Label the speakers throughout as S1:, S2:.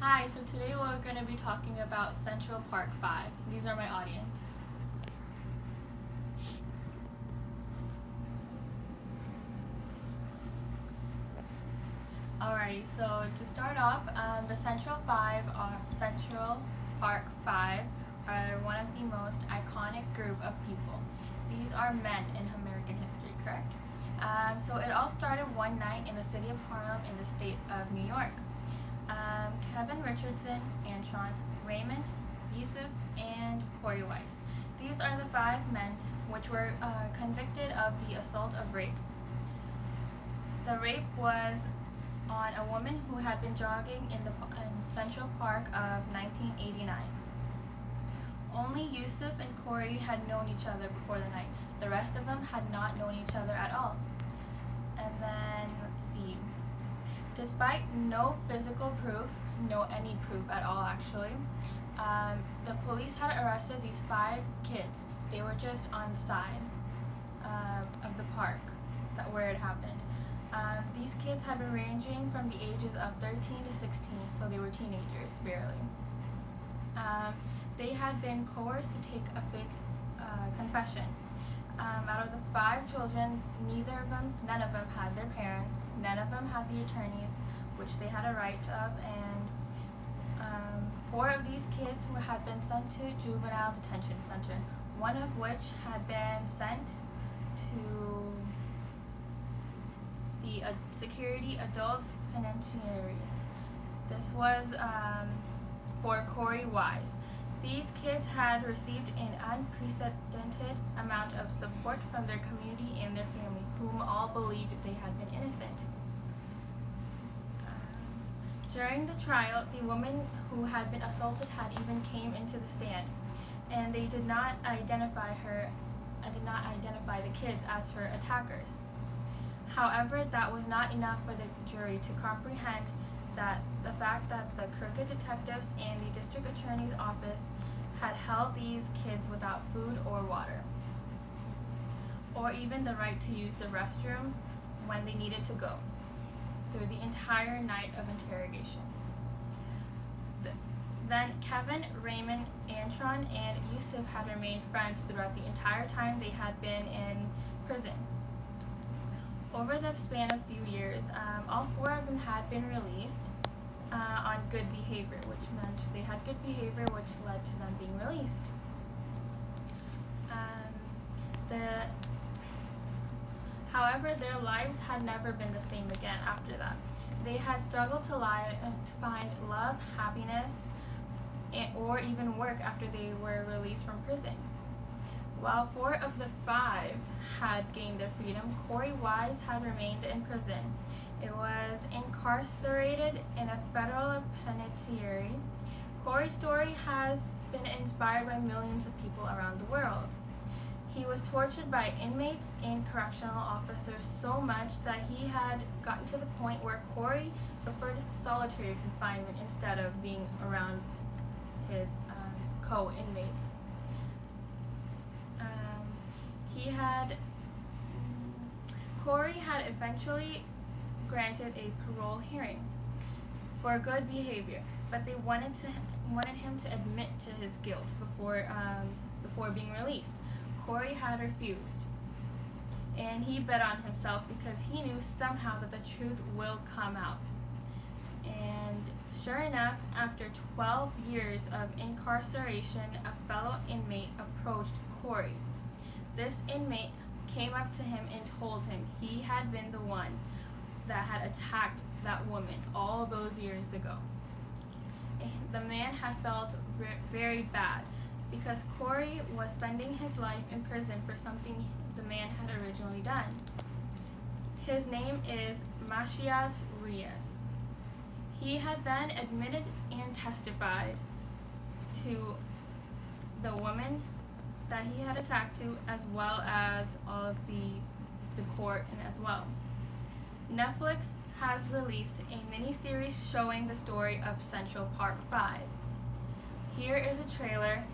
S1: Hi, so today we're going to be talking about Central Park 5. These are my audience. Alrighty, so to start off, the Central Park 5 are one of the most iconic group of people. These are men in American history, correct? So it all started one night in the city of Harlem in the state of New York. Kevin Richardson, Antron, Raymond, Yusuf, and Corey Weiss. These are the 5 men which were convicted of the assault of rape. The rape was on a woman who had been jogging in Central Park of 1989. Only Yusuf and Corey had known each other before the night. The rest of them had not known each other at all. And then, let's see. Despite no physical proof, any proof at all actually, the police had arrested these 5 kids. They were just on the side of the park where it happened. These kids had been ranging from the ages of 13 to 16, so they were teenagers, barely. They had been coerced to take a fake confession. Out of the 5 children, none of them had their parents, none of them had the attorneys, which they had a right of, and 4 of these kids who had been sent to juvenile detention center, one of which had been sent to the Security Adult Penitentiary. This was for Corey Wise. These kids had received an unprecedented amount of support from their community and their family, whom all believed they had been innocent. During the trial, the woman who had been assaulted had even came into the stand, and they did not identify the kids as her attackers. However, that was not enough for the jury to comprehend that the fact that the crooked detectives and the district attorney's office had held these kids without food or water, or even the right to use the restroom when they needed to go, through the entire night of interrogation. Then Kevin, Raymond, Antron, and Yusuf had remained friends throughout the entire time they had been in prison. Over the span of few years, all 4 of them had been released on good behavior, which meant they had good behavior, which led to them being released. However, their lives had never been the same again after that. They had struggled to find love, happiness, or even work after they were released from prison. While 4 of the 5 had gained their freedom, Corey Wise had remained in prison. It was incarcerated in a federal penitentiary. Corey's story has been inspired by millions of people around the world. He was tortured by inmates and correctional officers so much that he had gotten to the point where Corey preferred solitary confinement instead of being around his co-inmates. Corey had eventually granted a parole hearing for good behavior, but they wanted him to admit to his guilt before being released. Corey had refused, and he bet on himself because he knew somehow that the truth will come out. And sure enough, after 12 years of incarceration, a fellow inmate approached Corey. This inmate came up to him and told him he had been the one that had attacked that woman all those years ago. The man had felt very bad because Corey was spending his life in prison for something the man had originally done. His name is Macias Reyes. He had then admitted and testified to the woman that he had attacked to, as well as all of the court and as well. Netflix has released a mini-series showing the story of Central Park 5. Here is a trailer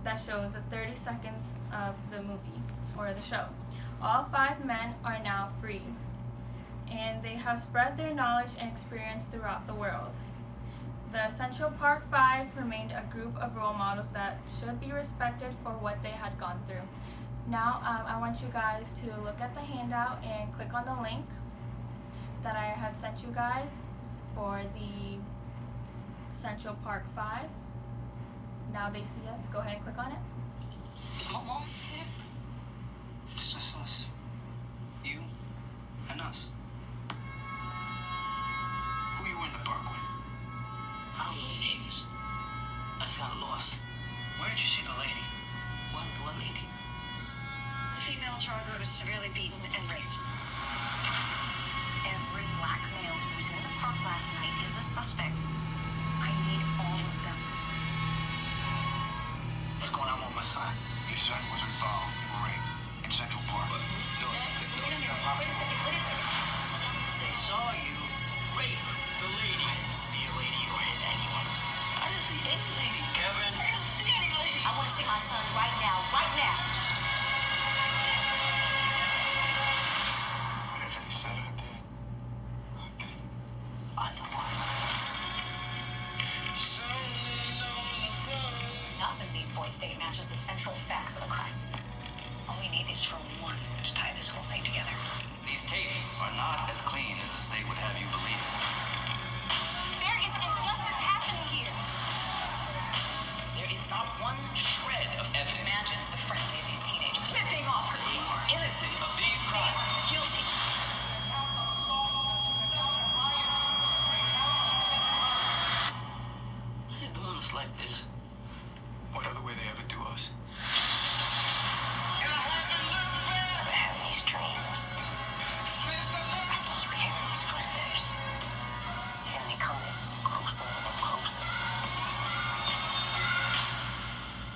S1: that shows the 30 seconds of the movie, or the show. All 5 men are now free, and they have spread their knowledge and experience throughout the world. The Central Park Five remained a group of role models that should be respected for what they had gone through. Now, I want you guys to look at the handout and click on the link that I had sent you guys for the Central Park 5. Now they see us. Go ahead and click on it.
S2: Is my mom here? It's just us. You and us. Who you in the park with? I don't know names. I just got lost. Where did you see the lady? What lady?
S3: Female charger was severely beaten and raped. Every black male who was in the park last night is a suspect. I need all of them.
S2: What's going on with my son?
S4: Your son was involved in rape in Central Park.
S3: Wait a second, what is it?
S2: They saw you rape the lady.
S4: I didn't see a lady or hit anyone.
S2: I didn't see any lady, Kevin.
S3: I didn't see any lady. I want to see my son right now, right now.
S4: Whatever they said I did, I didn't.
S2: I know why.
S3: Nothing these boys' state matches the central facts of the crime. All we need is for one to tie this whole thing together.
S2: These tapes are not as clean as the state would have you believe.
S3: There is injustice happening here.
S2: There is not one shred of evidence.
S3: Imagine the frenzy of these teenagers ripping off her
S2: You
S3: clothes.
S2: are innocent of these crimes.
S3: Guilty.
S2: They didn't do us like this.
S4: What other way they ever do us?
S3: I've been having these dreams. I keep hearing these footsteps. And they coming closer and closer.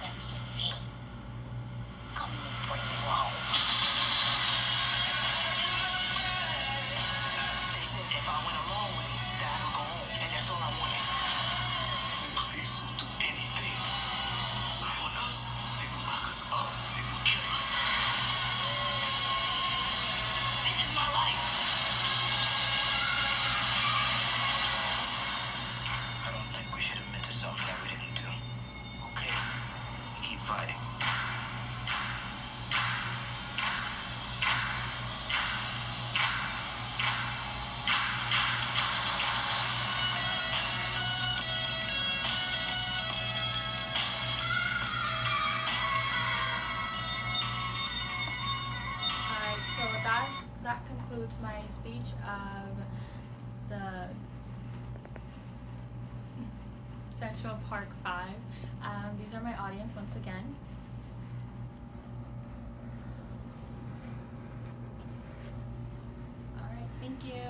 S3: That's me. Coming to bring me home.
S2: They said if I went along with it, that I could go home, and that's all I wanted.
S4: The police will do anything. Lie on us. They will lock us up. They will kill us.
S2: This is my life. I don't think we should admit to something that we didn't do. Okay, we keep fighting.
S1: Alright, so that concludes my speech of the Central Park 5. These are my audience once again. Alright, thank you.